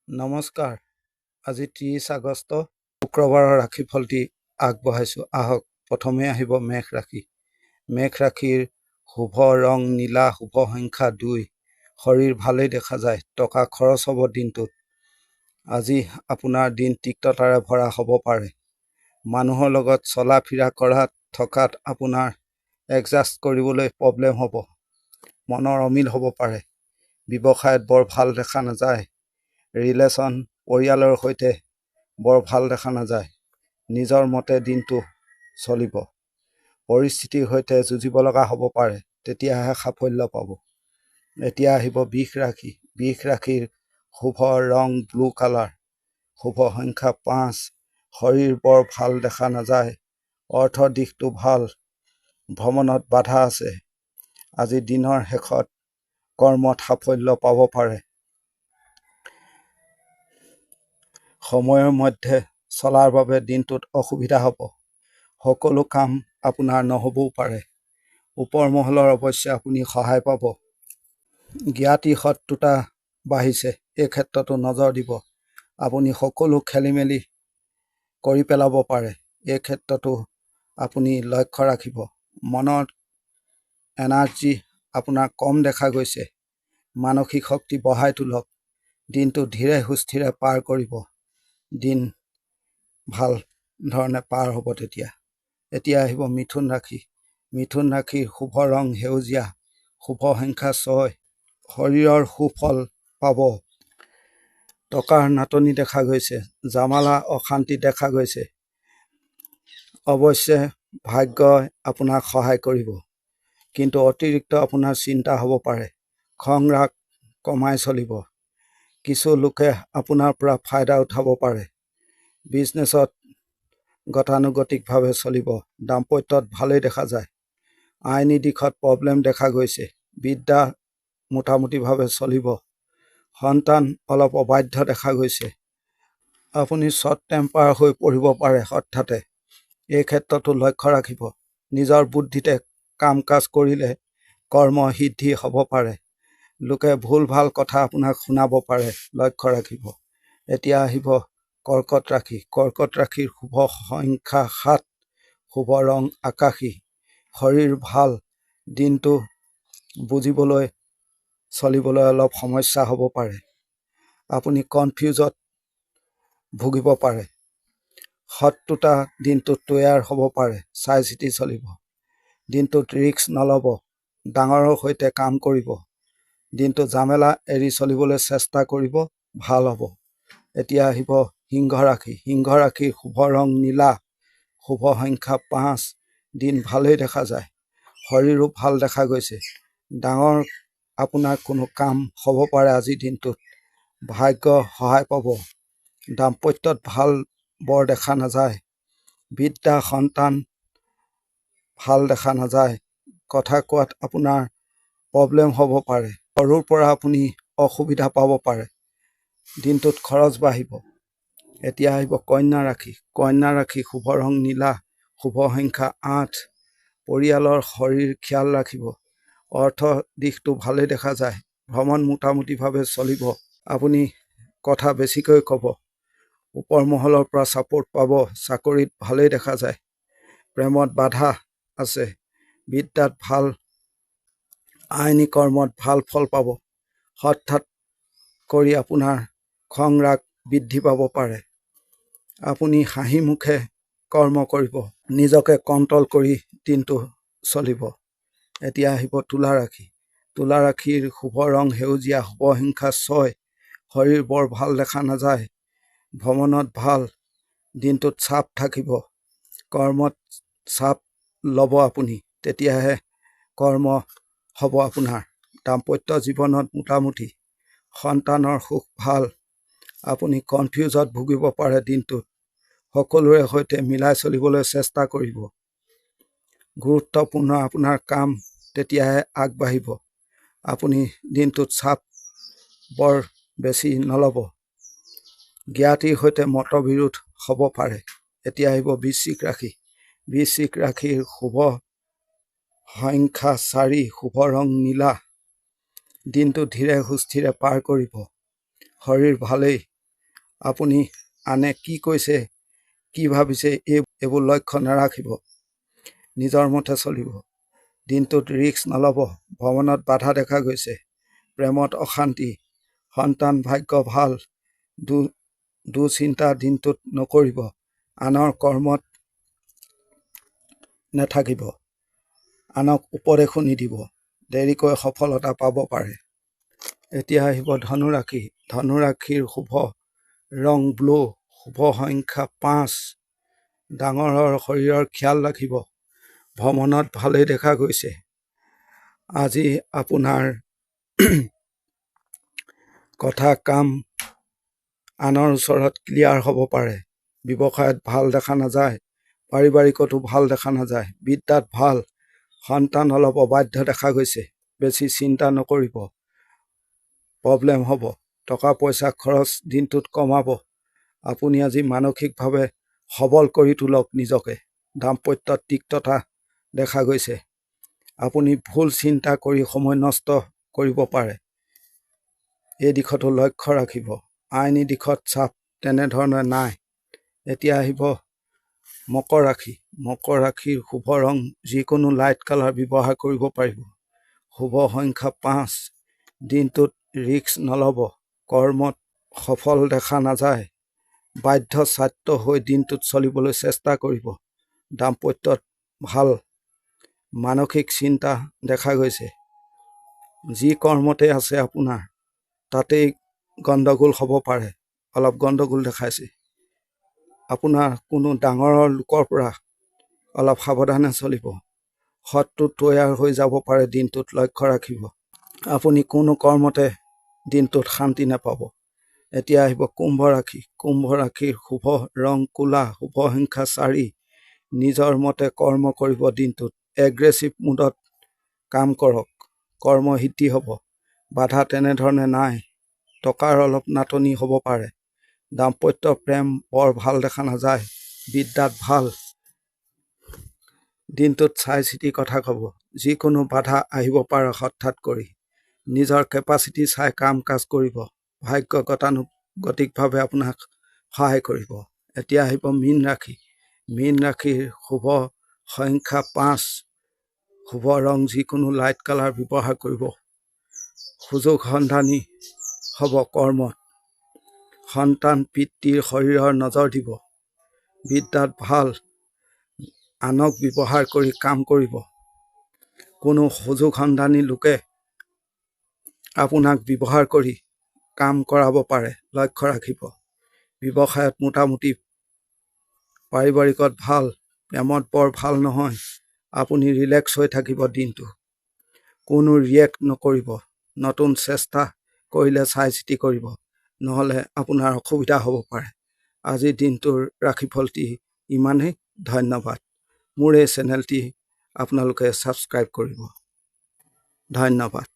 নমস্কাৰ। আজি 30 আগষ্ট শুক্ৰবাৰৰ ৰাশিফলটি আগবঢ়াইছোঁ। আহক প্ৰথমে আহিব মেঘ ৰাশি। মেঘ ৰাশিৰ শুভ ৰং নীলা, শুভ সংখ্যা 2। শৰীৰ ভালেই দেখা যায়। টকা খৰচ হ'ব দিনটোত। আজি আপোনাৰ দিন তিক্ততাৰে ভৰা হ'ব পাৰে। মানুহৰ লগত চলা ফিৰা কৰাত থকাত আপোনাৰ এডজাষ্ট কৰিবলৈ প্ৰব্লেম হ'ব। মনৰ অমিল হ'ব পাৰে। ব্যৱসায়ত বৰ ভাল দেখা নাযায়। ৰিলেশ্যন পৰিয়ালৰ সৈতে বৰ ভাল দেখা নাযায়। নিজৰ মতে দিনটো চলিব। পৰিস্থিতিৰ সৈতে যুঁজিব লগা হ'ব পাৰে, তেতিয়াহে সাফল্য পাব। এতিয়া আহিব বৃষ ৰাশি। বৃষ ৰাশিৰ শুভ ৰং ব্লু কালাৰ, শুভ সংখ্যা 5। শৰীৰ বৰ ভাল দেখা নাযায়। অৰ্থৰ দিশটো ভাল। ভ্ৰমণত বাধা আছে। আজি দিনৰ শেষত কৰ্মত সাফল্য পাব পাৰে। সময়ৰ মধ্যে চলাৰ বাবে দিনটোত অসুবিধা হ'ব। সকলো কাম আপোনাৰ নহ'বও পাৰে। ওপৰ মহলৰ অৱশ্যে আপুনি সহায় পাব। জ্ঞাতি শত্ৰুতা বাঢ়িছে, এই ক্ষেত্ৰতো নজৰ দিব। আপুনি সকলো খেলিমেলি কৰি পেলাব পাৰে, এই ক্ষেত্ৰতো আপুনি লক্ষ্য ৰাখিব। মনত এনাৰ্জি আপোনাৰ কম দেখা গৈছে। মানসিক শক্তি বঢ়াই তোলক। দিনটো ধীৰে সুস্থিৰে পাৰ কৰিব। দিন ভাল ধৰণে পাৰ হ'ব তেতিয়া। এতিয়া আহিব মিথুন ৰাশি। মিথুন ৰাশিৰ শুভ ৰং সেউজীয়া, শুভ সংখ্যা 6। শৰীৰৰ সুফল পাব। টকাৰ নাটনি দেখা গৈছে। জামালা অশান্তি দেখা গৈছে। অৱশ্যে ভাগ্যই আপোনাক সহায় কৰিব, কিন্তু অতিৰিক্ত আপোনাৰ চিন্তা হ'ব পাৰে। খং ৰাগ কমাই চলিব। কিছু লোকে আপোনাৰ পৰা ফায়দা উঠাব পাৰে। বিজনেছত গতানুগতিকভাৱে চলিব। দাম্পত্যত ভালেই দেখা যায়। আইনী দিশত প্ৰব্লেম দেখা গৈছে। বিদ্যা মোটামুটিভাৱে চলিব। সন্তান অলপ অবাধ্য দেখা গৈছে। আপুনি শ্বৰ্ট টেম্পাৰ হৈ পৰিব পাৰে হঠাতে। এই ক্ষেত্ৰতো লক্ষ্য ৰাখিব। নিজৰ বুদ্ধিতে কাম কাজ কৰিলে কৰ্ম সিদ্ধি হ'ব পাৰে। লোকে ভুল ভাল কথা আপোনাক শুনাব পাৰে, লক্ষ্য ৰাখিব। এতিয়া আহিব কৰ্কট ৰাশি। কৰ্কট ৰাশিৰ শুভ সংখ্যা 7, শুভ ৰং আকাশী। শৰীৰ ভাল। দিনটো বুজিবলৈ চলিবলৈ অলপ সমস্যা হ'ব পাৰে। আপুনি কনফিউজত ভুগিব পাৰে। শত্ৰুতা দিনটোত তৈয়াৰ হ'ব পাৰে, চাই চিতি চলিব। দিনটোত ৰিস্ক নল'ব। ডাঙৰৰ সৈতে কাম কৰিব। দিনটো জামেলা এৰি চলিবলৈ চেষ্টা কৰিব, ভাল হ'ব। এতিয়া আহিব সিংহ ৰাশি। সিংহ ৰাশিৰ শুভ ৰং নীলা, শুভ সংখ্যা 5। দিন ভালেই দেখা যায়। শৰীৰো ভাল দেখা গৈছে। ডাঙৰ আপোনাৰ কোনো কাম হ'ব পাৰে আজিৰ দিনটোত। ভাগ্য সহায় পাব। দাম্পত্যত ভাল বৰ দেখা নাযায়। বিদ্যা সন্তান ভাল দেখা নাযায়। কথা কোৱাত আপোনাৰ প্ৰব্লেম হ'ব পাৰে। সৰুৰ পৰা আপুনি অসুবিধা পাব পাৰে। দিনটোত খৰচ বাঢ়িব। এতিয়া আহিব কন্যা ৰাশি। কন্যা ৰাশি শুভ ৰং নীলা, শুভ সংখ্যা 8। পৰিয়ালৰ শৰীৰ খিয়াল ৰাখিব। অৰ্থ দিশটো ভালেই দেখা যায়। ভ্ৰমণ মোটামুটিভাৱে চলিব। আপুনি কথা বেছিকৈ ক'ব। ওপৰ মহলৰ পৰা ছাপোৰ্ট পাব। চাকৰিত ভালেই দেখা যায়। প্ৰেমত বাধা আছে। বিদ্যাত ভাল। আইনী কৰ্মত ভাল ফল পাব। হঠাৎ কৰি আপোনাৰ খং ৰাগ বৃদ্ধি পাব পাৰে। আপুনি হাঁহি মুখে কৰ্ম কৰিব। নিজকে কণ্ট্ৰল কৰি দিনটো চলিব। এতিয়া আহিব তুলা ৰাশি। তুলা ৰাশিৰ শুভ ৰং সেউজীয়া, শুভ সংখ্যা 6। শৰীৰ বৰ ভাল দেখা নাযায়। ভ্ৰমণত ভাল। দিনটোত চাপ থাকিব। কৰ্মত চাপ ল'ব আপুনি, তেতিয়াহে কৰ্ম হ'ব আপোনাৰ। দাম্পত্য জীৱনত মোটামুটি। সন্তানৰ সুখ ভাল। আপুনি কনফিউজত ভুগিব পাৰে দিনটোত। সকলোৰে সৈতে মিলাই চলিবলৈ চেষ্টা কৰিব। গুৰুত্বপূৰ্ণ আপোনাৰ কাম, তেতিয়াহে আগবাঢ়িব। আপুনি দিনটোত চাপ বৰ বেছি নল'ব। জ্ঞাতিৰ সৈতে মতবিৰোধ হ'ব পাৰে। এতিয়া আহিব বৃশ্চিক ৰাশি। বৃশ্চিক ৰাশিৰ শুভ সংখ্যা 4, শুভ ৰং নীলা। দিনটো ধীৰে সুস্থিৰে পাৰ কৰিব। শৰীৰ ভালেই। আপুনি আনে কি কৈছে, কি ভাবিছে এইবোৰ লক্ষ্য নাৰাখিব। নিজৰ মতে চলিব। দিনটোত ৰিস্ক নল'ব। ভ্ৰমণত বাধা দেখা গৈছে। প্ৰেমত অশান্তি। সন্তান ভাগ্য ভাল। দুশ্চিন্তা দিনটোত নকৰিব। আনৰ কৰ্মত নাথাকিব। আনক উপদেশো নিদিব। দেৰিকৈ সফলতা পাব পাৰে। এতিয়া আহিব ধনুৰাশি। ধনুৰাশিৰ শুভ ৰং ব্লু, শুভ সংখ্যা 5। ডাঙৰৰ শৰীৰৰ খিয়াল ৰাখিব। ভ্ৰমণত ভালেই দেখা গৈছে। আজি আপোনাৰ কথা কাম আনৰ ওচৰত ক্লিয়াৰ হ'ব পাৰে। ব্যৱসায়ত ভাল দেখা নাযায়। পাৰিবাৰিকতো ভাল দেখা নাযায়। বিদ্যাত ভাল। সন্তান অলপ অবাধ্য দেখা গৈছে। বেছি চিন্তা নকৰিব, প্ৰব্লেম হ'ব। টকা পইচা খৰচ দিনটোত কমাব। আপুনি আজি মানসিকভাৱে সবল কৰি তোলক নিজকে। দাম্পত্যত তিক্ততা দেখা গৈছে। আপুনি ভুল চিন্তা কৰি সময় নষ্ট কৰিব পাৰে। এই দিশতো লক্ষ্য ৰাখিব। আইনী দিশত চাপ তেনেধৰণে নাই। এতিয়া আহিব মকৰ ৰাশি। মকৰ ৰাশিৰ শুভ ৰং যিকোনো লাইট কালাৰ ব্যৱহাৰ কৰিব পাৰিব। শুভ সংখ্যা 5। দিনটোত ৰিস্ক নল'ব। কৰ্মত সফল দেখা নাযায়। বাধ্য ছাত্ৰ হৈ দিনটোত চলিবলৈ চেষ্টা কৰিব। দাম্পত্যত ভাল। মানসিক চিন্তা দেখা গৈছে। যি কৰ্মতে আছে আপোনাৰ তাতেই গণ্ডগোল হ'ব পাৰে। অলপ গণ্ডগোল দেখাইছে। আপোনাৰ কোনো ডাঙৰৰ লোকৰ পৰা অলপ সাৱধানে চলিব। শত্ৰু তৈয়াৰ হৈ যাব পাৰে দিনটোত, লক্ষ্য ৰাখিব। আপুনি কোনো কৰ্মতে দিনটোত শান্তি নাপাব। এতিয়া আহিব কুম্ভ ৰাশি। কুম্ভ ৰাশিৰ শুভ ৰং ক'লা, শুভ সংখ্যা 4। নিজৰ মতে কৰ্ম কৰিব দিনটোত। এগ্ৰেছিভ মুডত কাম কৰক। কৰ্ম সিদ্ধি হ'ব। বাধা তেনেধৰণে নাই। টকাৰ অলপ নাটনি হ'ব পাৰে। দাম্পত্য প্ৰেম বৰ ভাল দেখা নাযায়। বিদ্যাত ভাল। দিনটোত চাই চিতি কথা ক'ব। যিকোনো বাধা আহিব পাৰে হঠাৎ কৰি। নিজৰ কেপাচিটি চাই কাম কাজ কৰিব। ভাগ্য গতানুগতিকভাৱে আপোনাক সহায় কৰিব। এতিয়া আহিব মীন ৰাশি। মীন ৰাশিৰ শুভ সংখ্যা 5। শুভ ৰং যিকোনো লাইট কালাৰ ব্যৱহাৰ কৰিব। সুযোগ সন্ধানী হ'ব কৰ্মত। সন্তান পিতৃৰ শৰীৰৰ নজৰ দিব। বিদ্যাত ভাল। আনক ব্যৱহাৰ কৰি কাম কৰিব। কোনো সুযোগ সন্ধানী লোকে আপোনাক ব্যৱহাৰ কৰি কাম কৰাব পাৰে, লক্ষ্য ৰাখিব। ব্যৱসায়ত মোটামুটি। পাৰিবাৰিকত ভাল। প্ৰেমত বৰ ভাল নহয়। আপুনি ৰিলেক্স হৈ থাকিব দিনটো। কোনো ৰিয়েক্ট নকৰিব। নতুন চেষ্টা কৰিলে চাই চিতি কৰিব, নহ'লে আপোনাৰ অসুবিধা হ'ব পাৰে। আজিৰ দিনটোৰ ৰাশিফলটি ইমানেই। ধন্যবাদ। মোৰ এই চেনেলটি আপোনালোকে ছাবস্ক্ৰাইব কৰিব। ধন্যবাদ।